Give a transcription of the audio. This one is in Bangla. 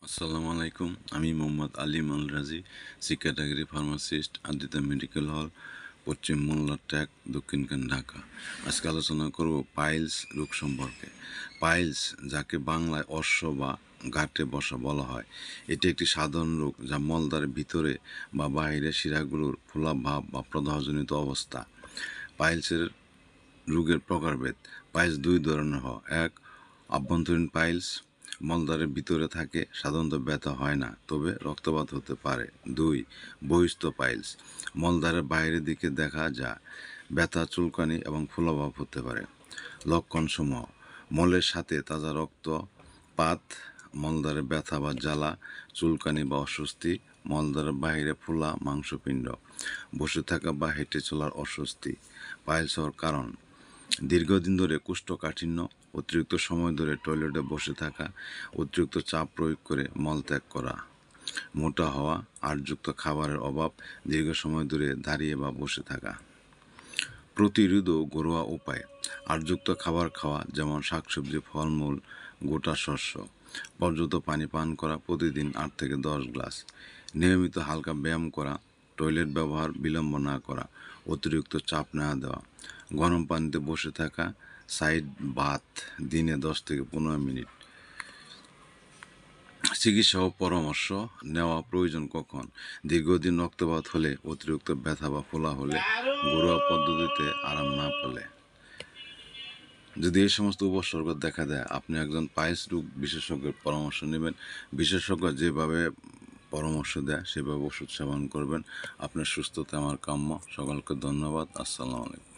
আসসালামু আলাইকুম। আমি মোহাম্মদ আলিম আল রাজি, category pharmacist, Adrita medical hall, পশ্চিম মোল্লা ট্যাক, দক্ষিণখান, ঢাকা। আজকে আলোচনা করব পাইলস রোগ সম্পর্কে। পাইলস, যাকে বাংলায় অশ্ব বা গাঁটে বসা বলা হয়, এটি একটি সাধারণ রোগ যা মলদ্বারের ভিতরে বা বাহিরে শিরাগুলোর ফোলা ভাব বা প্রদাহজনিত অবস্থা। পাইলসের রোগের প্রকারভেদ। পাইলস দুই ধরনের হয়। এক, আভ্যন্তরীণ পাইলস, মলদ্বারের ভিতরে থাকে, সাধারণত ব্যথা হয় না, তবে রক্তপাত হতে পারে। দুই, বহিস্থ পাইলস, মলদ্বারের বাইরের দিকে দেখা যায়, ব্যথা, চুলকানি এবং ফোলাভাব হতে পারে। লক্ষণসমূহ: মলের সাথে তাজা রক্তপাত, মলদ্বারে ব্যথা বা জ্বালা, চুলকানি বা অস্বস্তি, মলদ্বারের বাইরে ফোলা মাংসপিণ্ড, বসে থাকা বা হেঁটে চলার অস্বস্তি। পাইলস হওয়ার কারণ: দীর্ঘদিন ধরে কোষ্ঠকাঠিন্য, অতিরিক্ত সময় ধরে টয়লেটে বসে থাকা, অতিরিক্ত চাপ প্রয়োগ করে মলত্যাগ করা, মোটা হওয়া, আঁশযুক্ত খাবারের অভাব, দীর্ঘ সময় ধরে দাঁড়িয়ে বা বসে থাকা। প্রতিরোধ ও ঘরোয়া উপায়: আঁশযুক্ত খাবার খাওয়া, যেমন শাকসবজি, ফলমূল, গোটা শস্য। পর্যাপ্ত পানি পান করা, প্রতিদিন 8 থেকে 10 গ্লাস। নিয়মিত হালকা ব্যায়াম করা। টয়লেট ব্যবহার বিলম্ব না করা। অতিরিক্ত চাপ না দেওয়া। গরম পানিতে বসে থাকা, সাইড বাথ দিনে 10 থেকে 15 মিনিট। চিকিৎসা ও পরামর্শ নেওয়া প্রয়োজন কখন: দীর্ঘদিন রক্তপাত হলে, অতিরিক্ত ব্যথা বা ফোলা হলে, ঘরোয়া পদ্ধতিতে আরাম না পেলে। যদি এই সমস্ত উপসর্গ দেখা দেয়, আপনি একজন পাইলস রোগ বিশেষজ্ঞের পরামর্শ নেবেন। বিশেষজ্ঞ যেভাবে পরামর্শ দেয় সেভাবে ওষুধ সেবন করবেন। আপনার সুস্থতা আমার কাম্য। সকলকে ধন্যবাদ। আসসালামু আলাইকুম।